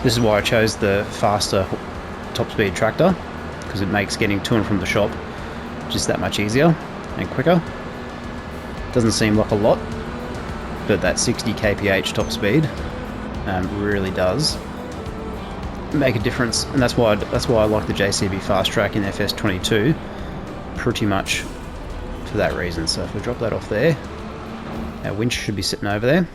This is why I chose the faster top speed tractor, because it makes getting to and from the shop just that much easier and quicker. Doesn't seem like a lot, but that 60 kph top speed really does make a difference, and that's why I like the JCB Fast Track in FS22 pretty much for that reason. So if we drop that off there, our winch should be sitting over there.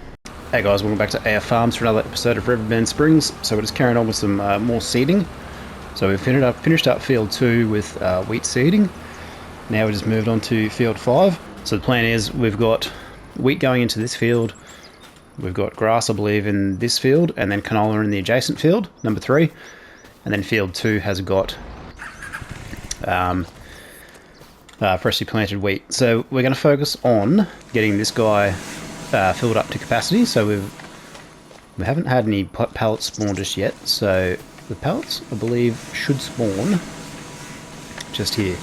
Hey guys, welcome back to our farms for another episode of Riverbend Springs. So we're just carrying on with some more seeding. So we've finished up field 2 with wheat seeding. Now we just moved on to field 5. So the plan is we've got wheat going into this field, we've got grass I believe in this field, and then canola in the adjacent field, number 3, and then field 2 has got freshly planted wheat. So we're going to focus on getting this guy filled up to capacity. So we haven't had any pallets spawn just yet, so the pallets I believe should spawn just here.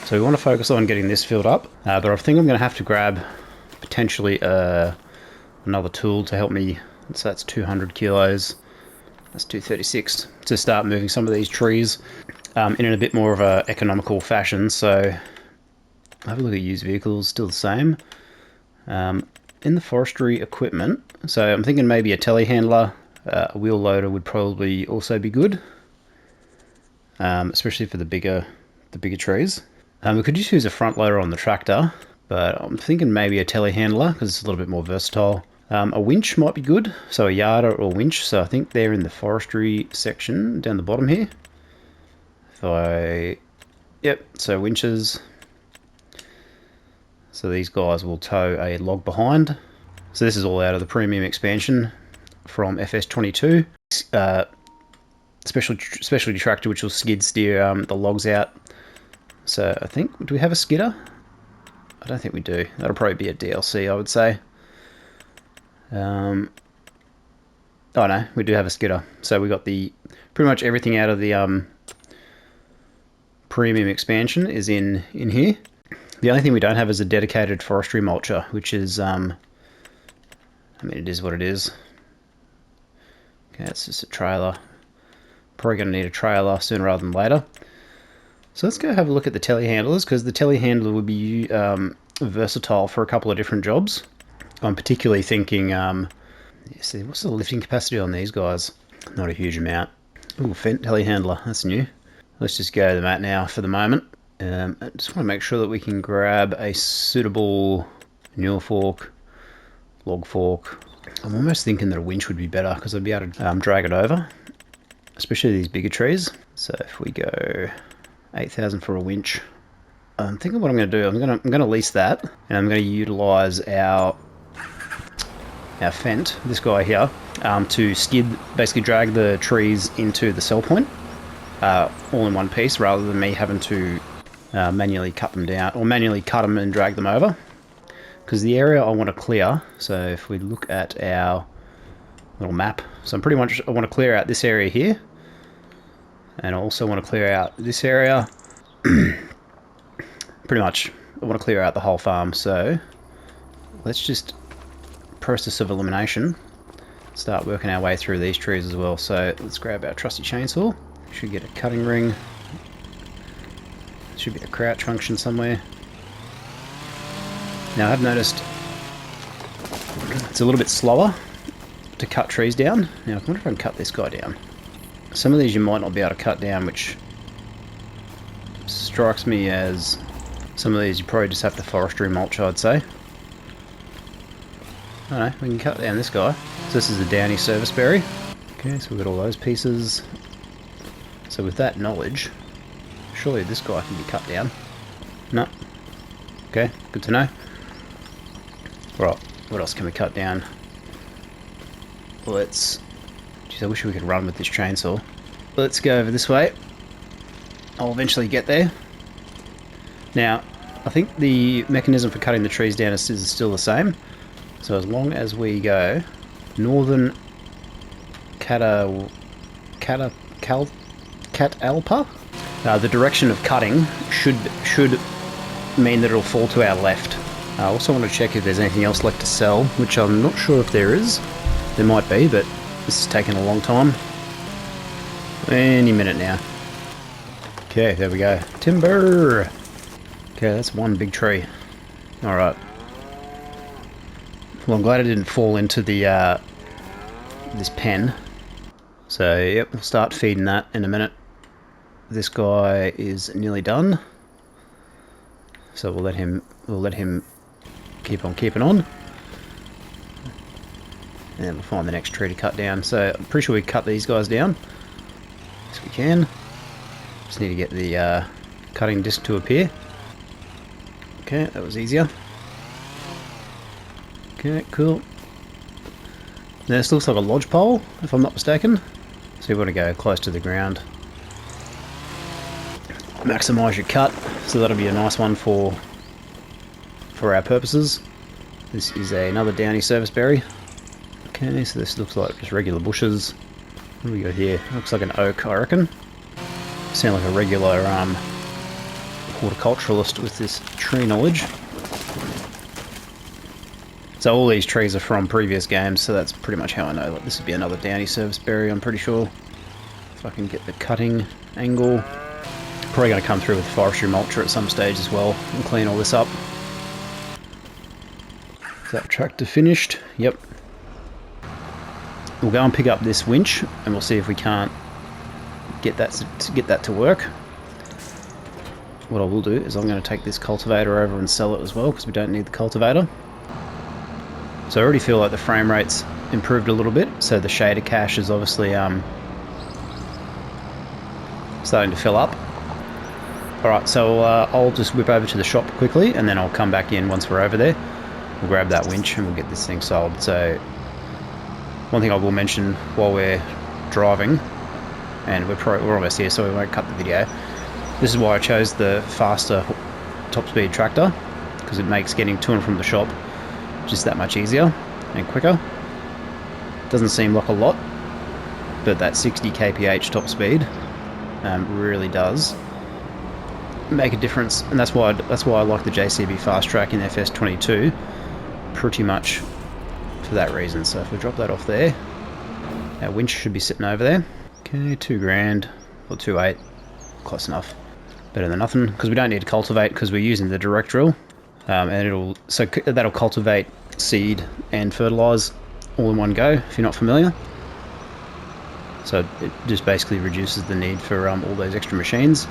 So we want to focus on getting this filled up, but I think I'm going to have to grab potentially another tool to help me. So that's 200 kilos, that's 236, to start moving some of these trees in a bit more of a economical fashion. So have a look at used vehicles, still the same. In the forestry equipment, so I'm thinking maybe a telehandler, a wheel loader would probably also be good, especially for the bigger trees. We could just use a front loader on the tractor, but I'm thinking maybe a telehandler because it's a little bit more versatile. A winch might be good, so a yarder or winch. So I think they're in the forestry section down the bottom here. Yep, so winches. So these guys will tow a log behind. So this is all out of the premium expansion from FS22. Specialty tractor which will skid steer the logs out. So I think, do we have a skidder? I don't think we do. That'll probably be a DLC, I would say. Oh no, we do have a skidder. So we got the pretty much everything out of the premium expansion is in here. The only thing we don't have is a dedicated forestry mulcher, which is, I mean, it is what it is. Okay, it's just a trailer. Probably going to need a trailer sooner rather than later. So let's go have a look at the telehandlers, because the telehandler would be versatile for a couple of different jobs. I'm particularly thinking, see, what's the lifting capacity on these guys? Not a huge amount. Ooh, Fent telehandler, that's new. Let's just go to that now for the moment. I just want to make sure that we can grab a suitable newel fork, log fork. I'm almost thinking that a winch would be better because I'd be able to drag it over, especially these bigger trees. So if we go 8,000 for a winch, I'm thinking what I'm going to do. I'm going to lease that, and I'm going to utilize our Fent, this guy here, to skid, basically drag the trees into the sell point, all in one piece, rather than me having to manually cut them down, or manually cut them and drag them over. Because the area I want to clear, so if we look at our little map, so I'm pretty much, I want to clear out this area here, and I also want to clear out this area. Pretty much, I want to clear out the whole farm. So let's just, process of elimination, start working our way through these trees as well. So let's grab our trusty chainsaw. Should get a cutting ring. Should be a crouch function somewhere. Now I have noticed it's a little bit slower to cut trees down. Now I wonder if I can cut this guy down. Some of these you might not be able to cut down, which strikes me as some of these you probably just have to forestry mulch, I'd say. I don't know, we can cut down this guy. So this is the downy service berry. Okay, so we've got all those pieces. So with that knowledge, surely this guy can be cut down. No. Okay, good to know. Right, what else can we cut down? Let's... Geez, I wish we could run with this chainsaw. Let's go over this way. I'll eventually get there. Now, I think the mechanism for cutting the trees down is still the same. So as long as we go northern Catalpa, the direction of cutting should mean that it'll fall to our left. I also want to check if there's anything else left to sell, which I'm not sure if there is. There might be, but This is taking a long time. Any minute now. Okay, there we go. Timber! Okay, that's one big tree. Alright. Well, I'm glad it didn't fall into the this pen. So, yep, we'll start feeding that in a minute. This guy is nearly done. So we'll let him keep on keeping on. And then we'll find the next tree to cut down. So I'm pretty sure we cut these guys down. Yes, we can. Just need to get the cutting disc to appear. Okay, that was easier. Okay, cool. Now this looks like a lodge pole, if I'm not mistaken. So you want to go close to the ground. Maximise your cut, so that'll be a nice one for our purposes. This is another downy service berry. Okay, so this looks like just regular bushes. What do we got here? Looks like an oak, I reckon. Sound like a regular horticulturalist with this tree knowledge. So all these trees are from previous games, so that's pretty much how I know. Like, this would be another downy service berry, I'm pretty sure. If I can get the cutting angle. Probably going to come through with forestry mulcher at some stage as well and clean all this up. Is that tractor finished? Yep. We'll go and pick up this winch and we'll see if we can't get that to work. What I will do is I'm going to take this cultivator over and sell it as well, because we don't need the cultivator. So I already feel like the frame rate's improved a little bit, so the shader cache is obviously starting to fill up. Alright, so I'll just whip over to the shop quickly and then I'll come back in once we're over there. We'll grab that winch and we'll get this thing sold. So one thing I will mention while we're driving, and we're almost here so we won't cut the video, this is why I chose the faster top speed tractor, because it makes getting to and from the shop just that much easier and quicker. Doesn't seem like a lot, but that 60 kph top speed really does make a difference, and that's why I like the JCB Fast Track in FS22 pretty much for that reason. So if we drop that off there, our winch should be sitting over there. Okay, $2,000 or 2.8, close enough, better than nothing, because we don't need to cultivate because we're using the direct drill, and that'll cultivate, seed and fertilize all in one go if you're not familiar. So it just basically reduces the need for all those extra machines.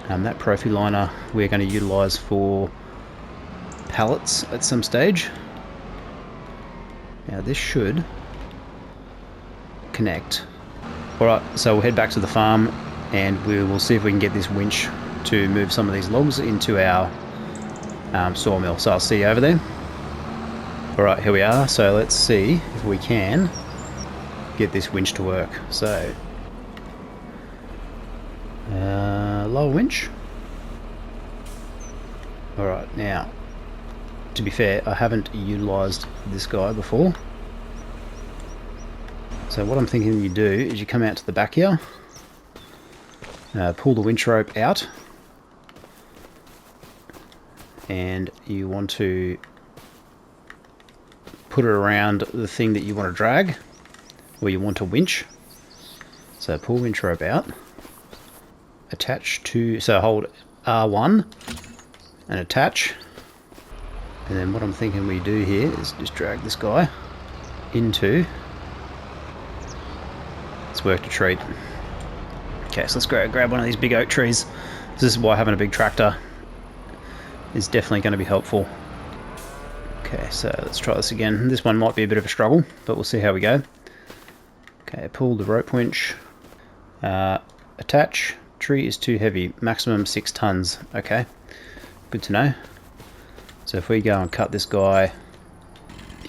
That Profi liner we're going to utilise for pallets at some stage. Now this should connect. Alright, so we'll head back to the farm and we will see if we can get this winch to move some of these logs into our sawmill. So I'll see you over there. Alright, here we are. So let's see if we can get this winch to work. So lower winch. Alright, now to be fair, I haven't utilised this guy before. So what I'm thinking you do is you come out to the back here, pull the winch rope out, and you want to put it around the thing that you want to drag, or you want to winch. So pull winch rope out, attach to, so hold R1 and attach, and then what I'm thinking we do here is just drag this guy into, it's worked a treat. Okay, so let's grab one of these big oak trees. This is why having a big tractor is definitely going to be helpful. Okay, so let's try this again. This one might be a bit of a struggle, but we'll see how we go. Okay, pull the rope winch, attach. Tree is too heavy, maximum 6 tons. Okay, good to know. So if we go and cut this guy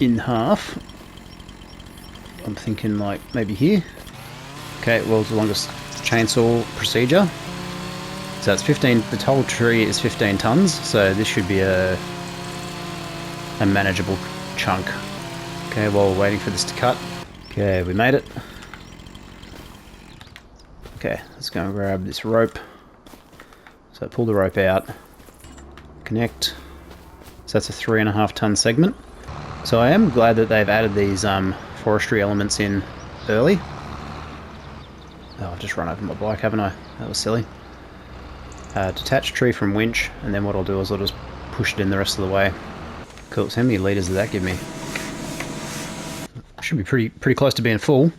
in half, I'm thinking like maybe here. Okay, world's longest chainsaw procedure. So it's 15, the whole tree is 15 tons, so this should be a manageable chunk. Okay, while we're waiting for this to cut. Okay, we made it. Okay, let's go and grab this rope. So pull the rope out, connect. So that's a 3.5 ton segment. So I am glad that they've added these forestry elements in early. Oh, I've just run over my bike, haven't I? That was silly. Detach tree from winch, and then what I'll do is I'll just push it in the rest of the way. Cool, so how many litres does that give me? Should be pretty close to being full.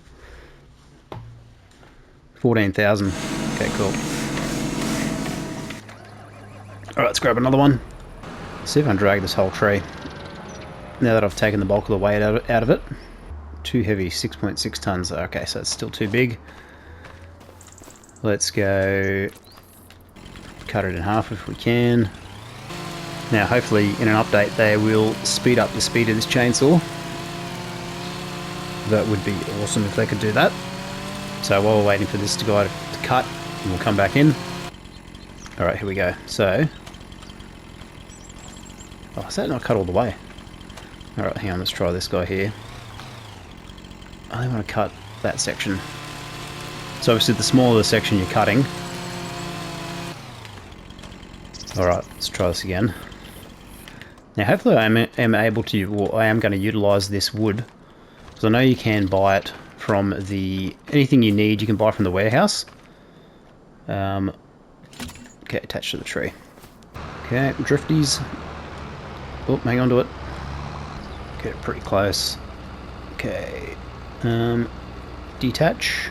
14,000. Okay, cool. Alright, let's grab another one. See if I can drag this whole tree. Now that I've taken the bulk of the weight out of it. Too heavy, 6.6 tonnes. Okay, so it's still too big. Let's go cut it in half if we can. Now hopefully in an update they will speed up the speed of this chainsaw. That would be awesome if they could do that. So while we're waiting for this guy to cut, we'll come back in. Alright, here we go. So, oh, is that not cut all the way? Alright, hang on, let's try this guy here. I want to cut that section. So obviously the smaller the section you're cutting. Alright, let's try this again. Now hopefully I am able to, or I am going to utilise this wood. Because I know you can buy it from the, anything you need you can buy from the warehouse. Okay, attached to the tree. Okay, drifties. Oh, hang on to it. Get it pretty close. Okay. Detach.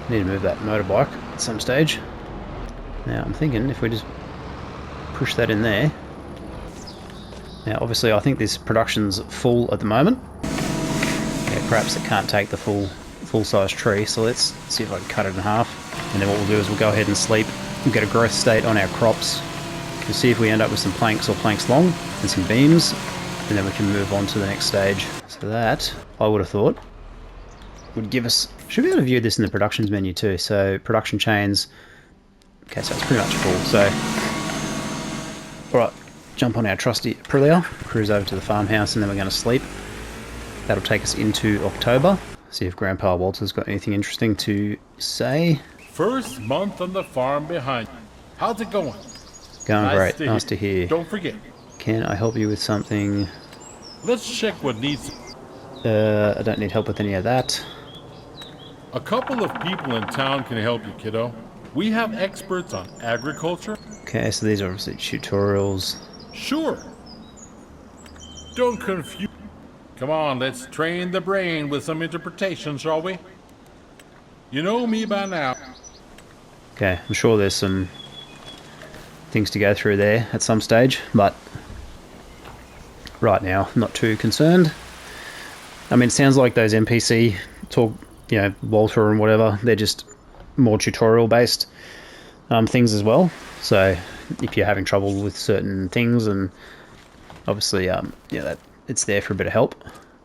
Need to move that motorbike at some stage. Now I'm thinking if we just push that in there. Now obviously I think this production's full at the moment. Yeah, perhaps it can't take the full size tree, so let's see if I can cut it in half. And then what we'll do is we'll go ahead and sleep. We'll get a growth state on our crops. We'll see if we end up with some planks or planks long and some beams, and then we can move on to the next stage. So that, I would have thought, would give us, should be able to view this in the productions menu too. So production chains, okay, so it's pretty much full. So, alright, jump on our trusty Aprilia, cruise over to the farmhouse, and then we're going to sleep. That'll take us into October. See if Grandpa Walter's got anything interesting to say. First month on the farm behind you. How's it going? Going great. Nice to hear. Don't forget. Can I help you with something? Let's check what needs. I don't need help with any of that. A couple of people in town can help you, kiddo. We have experts on agriculture. Okay, so these are obviously tutorials. Sure. Don't confuse. Come on, let's train the brain with some interpretation, shall we? You know me by now. Okay, I'm sure there's some things to go through there at some stage, but right now, I'm not too concerned. I mean, it sounds like those NPC talk, you know, Walter and whatever, they're just more tutorial based things as well. So if you're having trouble with certain things, and obviously, yeah, that it's there for a bit of help.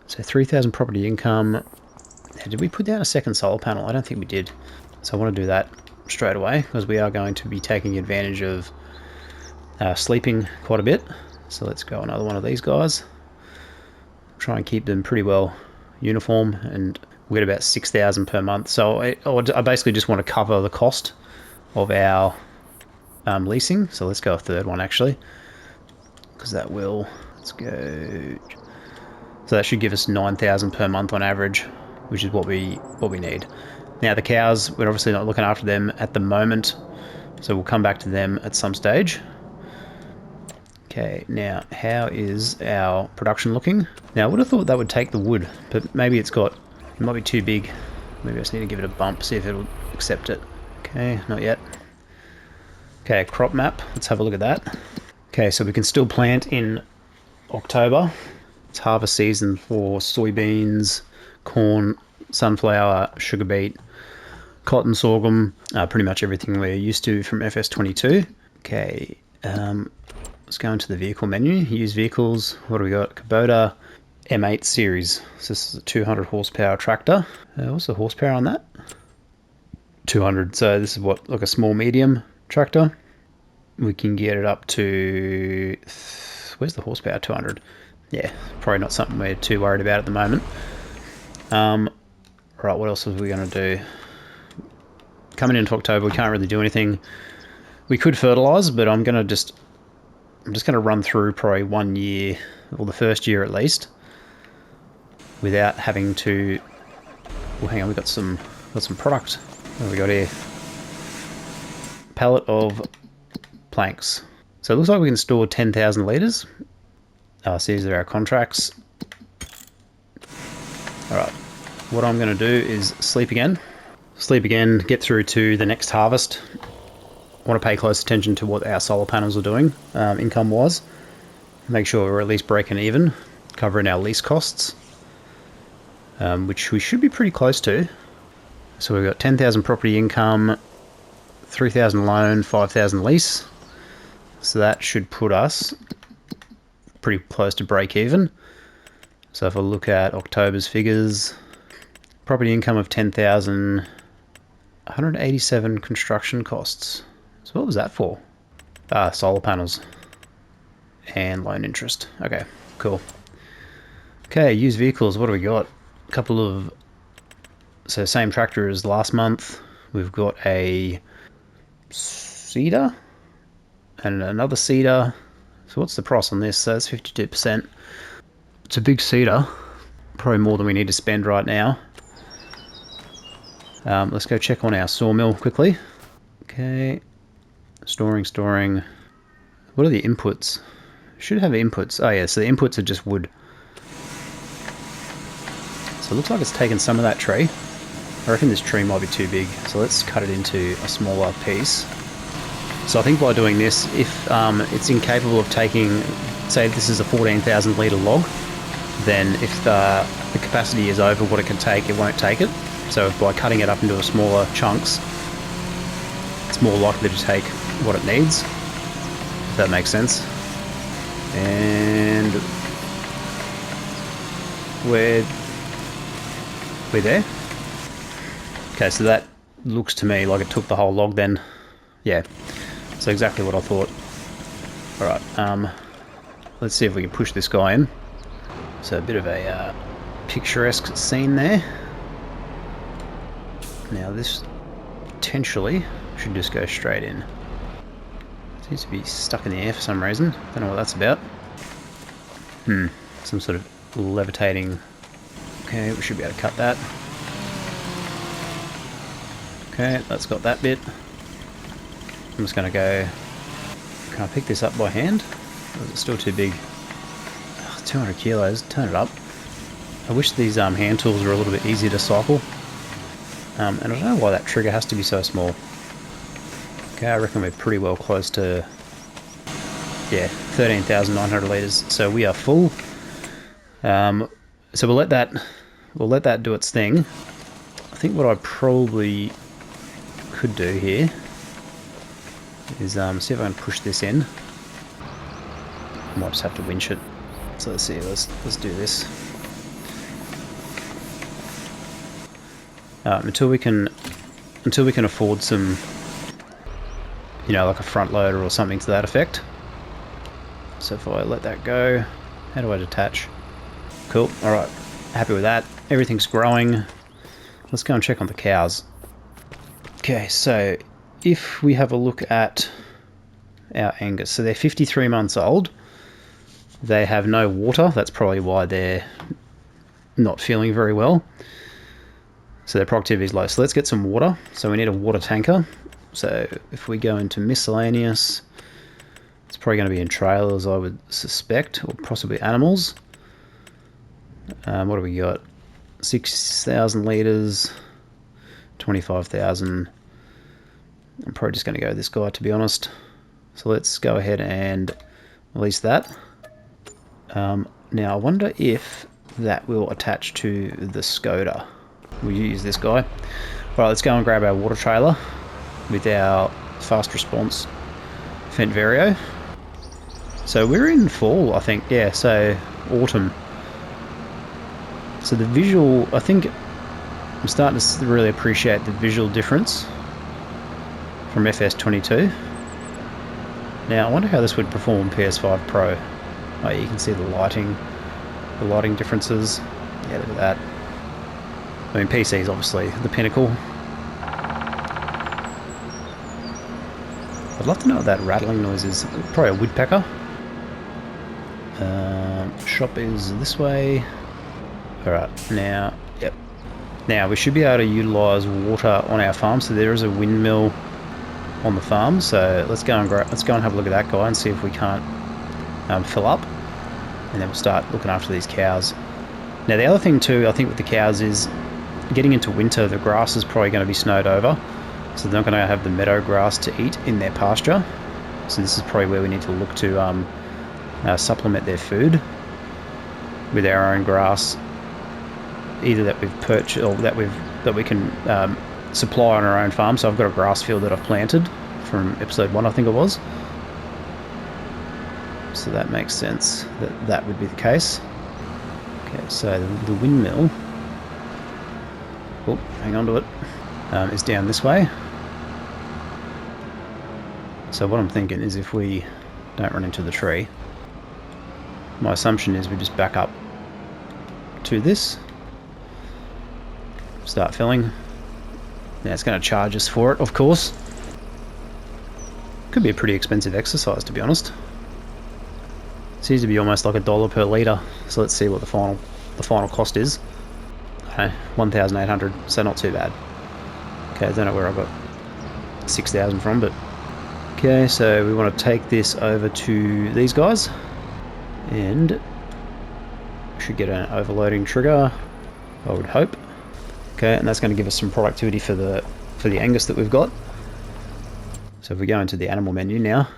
So 3,000 property income. Did we put down a second solar panel? I don't think we did. So I want to do that straight away because we are going to be taking advantage of sleeping quite a bit. So let's go another one of these guys. Try and keep them pretty well uniform, and we get about 6,000 per month. So I basically just want to cover the cost of our leasing. So let's go a third one actually, because that will. Let's go. So that should give us 9,000 per month on average, which is what we need. Now the cows, we're obviously not looking after them at the moment, so we'll come back to them at some stage. Okay, now how is our production looking? Now I would have thought that would take the wood, but maybe it might be too big. Maybe I just need to give it a bump, see if it'll accept it. Okay, not yet. Okay, crop map, let's have a look at that. Okay, so we can still plant in October. It's harvest season for soybeans, corn, sunflower, sugar beet, cotton, sorghum, pretty much everything we're used to from FS22. Okay, let's go into the vehicle menu. Use vehicles. What do we got? Kubota M8 series. So this is a 200 horsepower tractor. What's the horsepower on that? 200. So this is what, like a small medium tractor. We can get it up to, where's the horsepower? 200. Yeah, probably not something we're too worried about at the moment. Right, what else are we going to do? Coming into October, we can't really do anything. We could fertilize, but I'm just going to run through probably 1 year, or the first year at least. without having to... Well, hang on, we've got some product. What have we got here? Pallet of planks. So it looks like we can store 10,000 litres. So these are our contracts. Alright, what I'm going to do is sleep again. Sleep again, get through to the next harvest. I want to pay close attention to what our solar panels are doing, income-wise. Make sure we're at least breaking even, covering our lease costs, which we should be pretty close to. So we've got 10,000 property income, 3,000 loan, 5,000 lease. So that should put us pretty close to break even. So if I look at October's figures, property income of 10,000, 187 construction costs. So what was that for? Solar panels and loan interest. Okay, cool. Okay, used vehicles, what do we got? A couple of, so same tractor as last month. We've got a cedar and another cedar. So what's the price on this? So that's 52%. It's a big cedar, probably more than we need to spend right now. Let's go check on our sawmill quickly. Okay, storing. What are the inputs? Should have inputs. Oh yeah, so the inputs are just wood. So it looks like it's taken some of that tree. I reckon this tree might be too big, so let's cut it into a smaller piece. So I think by doing this, if it's incapable of taking, say this is a 14,000 litre log, then if the capacity is over what it can take, it won't take it. So by cutting it up into smaller chunks, it's more likely to take what it needs, if that makes sense. And we're there. Okay, so that looks to me like it took the whole log then. Yeah, so exactly what I thought. Alright, let's see if we can push this guy in. So a bit of a picturesque scene there. Now this potentially should just go straight in. Seems to be stuck in the air for some reason. Don't know what that's about. Some sort of levitating. Okay, we should be able to cut that. Okay, that's got that bit. I'm just going to go... Can I pick this up by hand? Or is it still too big? 200 kilos, turn it up. I wish these hand tools were a little bit easier to cycle. And I don't know why that trigger has to be so small. Okay, I reckon we're pretty well close to, yeah, 13,900 litres. So we are full. So we'll let that do its thing. I think what I probably could do here is see if I can push this in. I might just have to winch it. So let's see, let's do this. Until we can afford some, you know, like a front loader or something to that effect. So if I let that go, how do I detach? Cool, alright, happy with that. Everything's growing. Let's go and check on the cows. Okay, so if we have a look at our Angus, so they're 53 months old. They have no water, that's probably why they're not feeling very well. So their productivity is low. So let's get some water. So we need a water tanker. So if we go into miscellaneous, it's probably going to be in trailers, I would suspect, or possibly animals. What do we got? 6,000 litres, 25,000. I'm probably just going to go with this guy, to be honest. So let's go ahead and release that. Now I wonder if that will attach to the Skoda. We'll use this guy. Right, let's go and grab our water trailer with our fast response Fendt Vario. So we're in fall, I think. Yeah, so autumn. So the visual, I think I'm starting to really appreciate the visual difference from FS22. Now I wonder how this would perform on PS5 Pro. Oh, you can see the lighting differences. Yeah, look at that. I mean, PC is obviously the pinnacle. I'd love to know what that rattling noise is. Probably a woodpecker. Shop is this way. Alright, now, yep. Now, we should be able to utilise water on our farm, so there is a windmill on the farm, so let's go and have a look at that guy and see if we can't fill up, and then we'll start looking after these cows. Now, the other thing too, I think with the cows is, getting into winter, the grass is probably going to be snowed over, so they're not going to have the meadow grass to eat in their pasture. So this is probably where we need to look to supplement their food with our own grass, either that we've purchased or that we can supply on our own farm. So I've got a grass field that I've planted from episode 1, I think it was. So that makes sense that would be the case. Okay, so the windmill, oh, hang on to it, is down this way. So what I'm thinking is, if we don't run into the tree, my assumption is we just back up to this, start filling. Now it's going to charge us for it, of course. Could be a pretty expensive exercise, to be honest. Seems to be almost like $1 per litre. So let's see what the final cost is. Okay, 1,800, so not too bad. Okay, I don't know where I got 6,000 from, but okay, so we want to take this over to these guys, and should get an overloading trigger, I would hope. Okay, and that's going to give us some productivity for the Angus that we've got. So if we go into the animal menu now,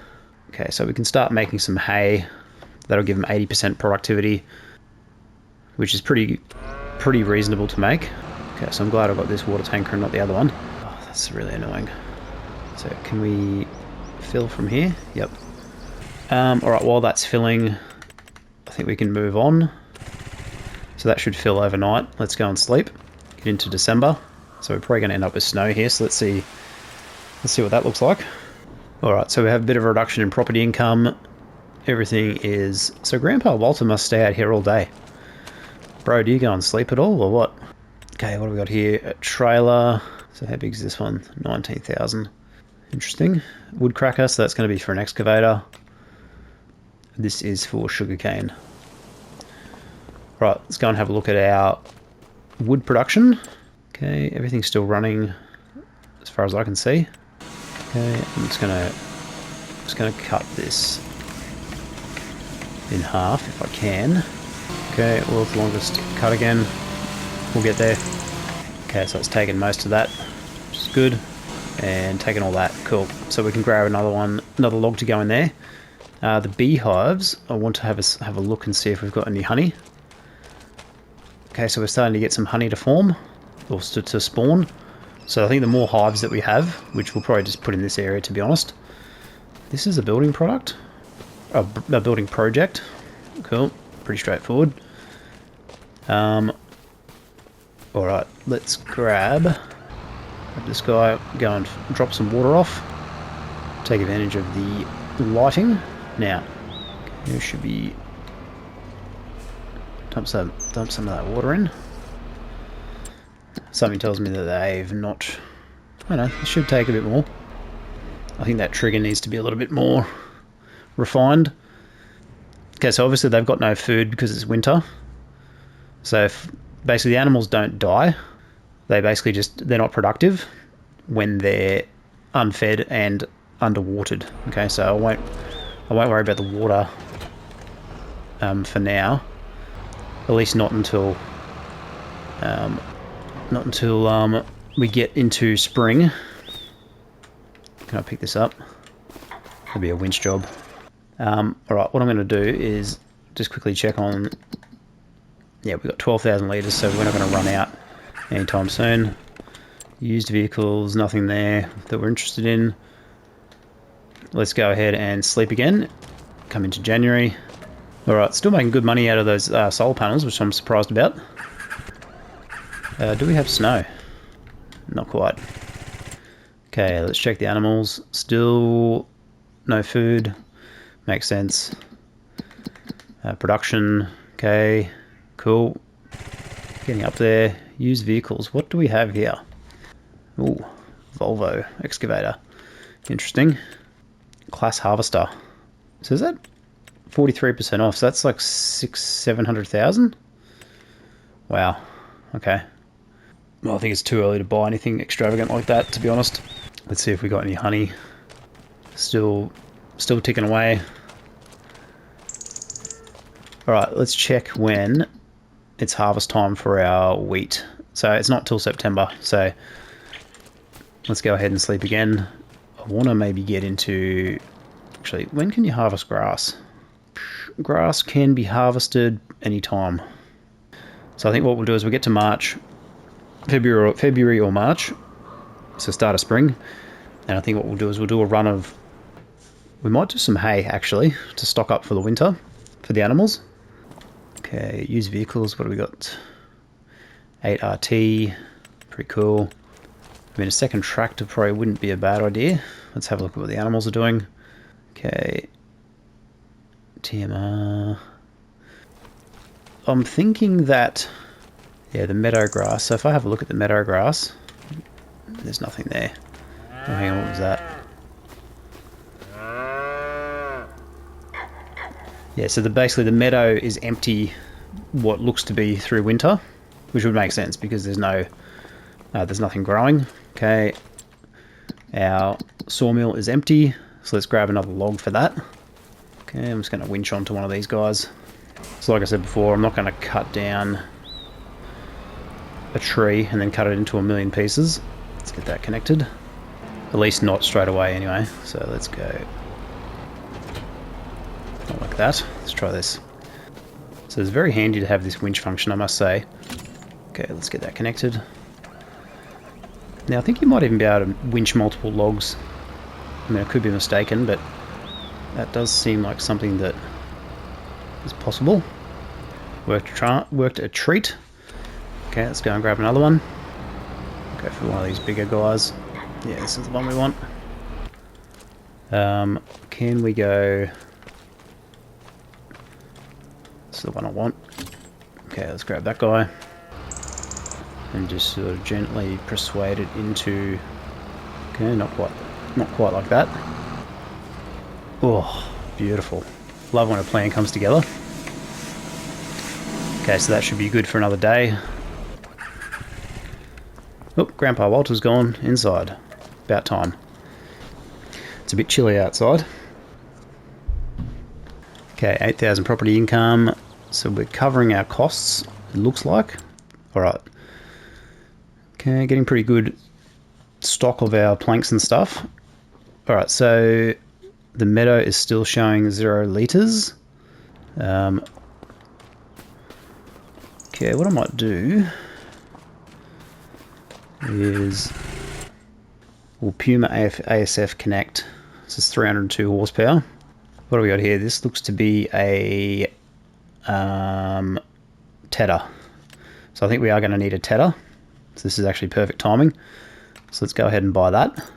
okay, so we can start making some hay. That'll give them 80% productivity, which is pretty reasonable to make. Okay, so I'm glad I've got this water tanker and not the other one. Oh, that's really annoying. So can we fill from here? Yep. Alright, while that's filling, I think we can move on. So that should fill overnight. Let's go and sleep. Get into December. So we're probably going to end up with snow here, so let's see what that looks like. Alright, so we have a bit of a reduction in property income. Everything is... So Grandpa Walter must stay out here all day. Bro, do you go and sleep at all, or what? Okay, what have we got here? A trailer. So how big is this one? 19,000. Interesting. Wood cracker, so that's going to be for an excavator. This is for sugarcane. Right, let's go and have a look at our wood production. Okay, everything's still running as far as I can see. Okay, I'm just gonna cut this in half if I can. Okay, world's longest cut again. We'll get there. Okay, so it's taken most of that, which is good, and taken all that. Cool. So we can grab another log to go in there. The beehives, I want to have a look and see if we've got any honey. Okay, so we're starting to get some honey to form, or to spawn. So I think the more hives that we have, which we'll probably just put in this area, to be honest. This is a building product, a building project. Cool, pretty straightforward. Alright, let's grab this guy, go and drop some water off, take advantage of the lighting. Now, there should be... Dump some of that water in. Something tells me that they've not... I don't know, it should take a bit more. I think that trigger needs to be a little bit more refined. Okay, so obviously they've got no food because it's winter. So if basically the animals don't die, they're not productive when they're unfed and underwatered. Okay, so I won't worry about the water for now. At least not until we get into spring. Can I pick this up? That'd be a winch job. Alright, what I'm going to do is just quickly check on... Yeah, we've got 12,000 litres, so we're not going to run out anytime soon. Used vehicles, nothing there that we're interested in. Let's go ahead and sleep again. Come into January. Alright, still making good money out of those solar panels, which I'm surprised about. Do we have snow? Not quite. Okay, let's check the animals. Still no food. Makes sense. Production. Okay, cool. Getting up there. Used vehicles. What do we have here? Ooh, Volvo excavator. Interesting. Class harvester. So is that 43% off? So that's like 700,000. Wow. Okay. Well, I think it's too early to buy anything extravagant like that, to be honest. Let's see if we got any honey. Still ticking away. Alright, let's check when it's harvest time for our wheat. So it's not till September, so let's go ahead and sleep again. I want to maybe get into... Actually, when can you harvest grass? Grass can be harvested anytime. So I think what we'll do is we'll get to March, February or March, so start of spring, and I think what we'll do is we'll do a run of... We might do some hay, actually, to stock up for the winter, for the animals. Okay, use vehicles, what do we got? 8 RT, pretty cool. I mean, a second tractor probably wouldn't be a bad idea. Let's have a look at what the animals are doing. Okay, TMR. I'm thinking that, yeah, the meadow grass. So if I have a look at the meadow grass, there's nothing there. Oh, hang on, what was that? Yeah, so basically the meadow is empty, what looks to be through winter, which would make sense because there's nothing growing. Okay, our sawmill is empty, so let's grab another log for that. Okay, I'm just going to winch onto one of these guys. So like I said before, I'm not going to cut down a tree and then cut it into a million pieces. Let's get that connected. At least not straight away anyway. So let's go. Not like that. Let's try this. So it's very handy to have this winch function, I must say. Okay, let's get that connected. Now I think you might even be able to winch multiple logs. I mean, I could be mistaken, but that does seem like something that is possible. Worked a treat. Okay, let's go and grab another one. Go for one of these bigger guys. Yeah, this is the one we want. Can we go... This is the one I want. Okay, let's grab that guy. And just sort of gently persuade it into... Okay, not quite like that. Oh, beautiful. Love when a plan comes together. Okay, so that should be good for another day. Oh, Grandpa Walter's gone inside. About time. It's a bit chilly outside. Okay, 8,000 property income. So we're covering our costs, it looks like. Alright. Okay, getting pretty good stock of our planks and stuff. Alright, so the meadow is still showing 0 litres. Okay, what I might do is we'll Puma ASF connect. This is 302 horsepower. What do we got here? This looks to be a tedder. So I think we are going to need a tedder. So this is actually perfect timing. So let's go ahead and buy that.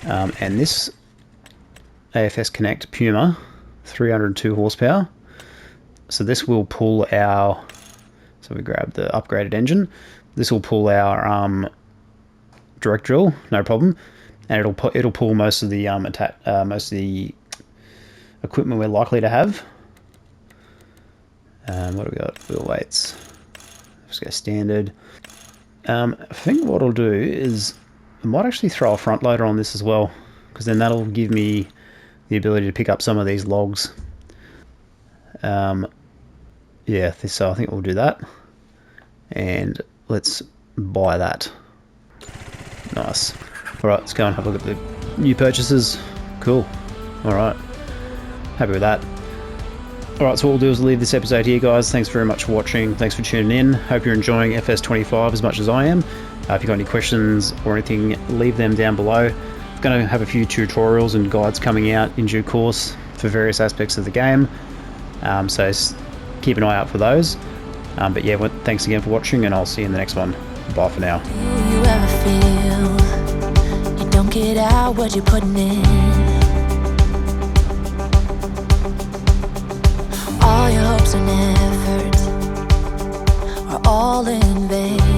And this AFS Connect Puma, 302 horsepower. So this will pull our, so we grab the upgraded engine. This will pull our direct drill, no problem, and it'll pull most of the equipment we're likely to have. What do we got? Wheel weights. Just go standard. I think what I'll do is I might actually throw a front loader on this as well, because then that'll give me the ability to pick up some of these logs. Yeah, so I think we'll do that. And let's buy that. Nice. Alright, let's go and have a look at the new purchases. Cool. Alright. Happy with that. Alright, so what we'll do is leave this episode here, guys. Thanks very much for watching. Thanks for tuning in. Hope you're enjoying FS25 as much as I am. If you've got any questions or anything, leave them down below. I'm going to have a few tutorials and guides coming out in due course for various aspects of the game. So keep an eye out for those. But yeah, thanks again for watching, and I'll see you in the next one. Bye for now. Do you ever feel you don't get out what you're putting in? All your hopes and efforts are all in vain.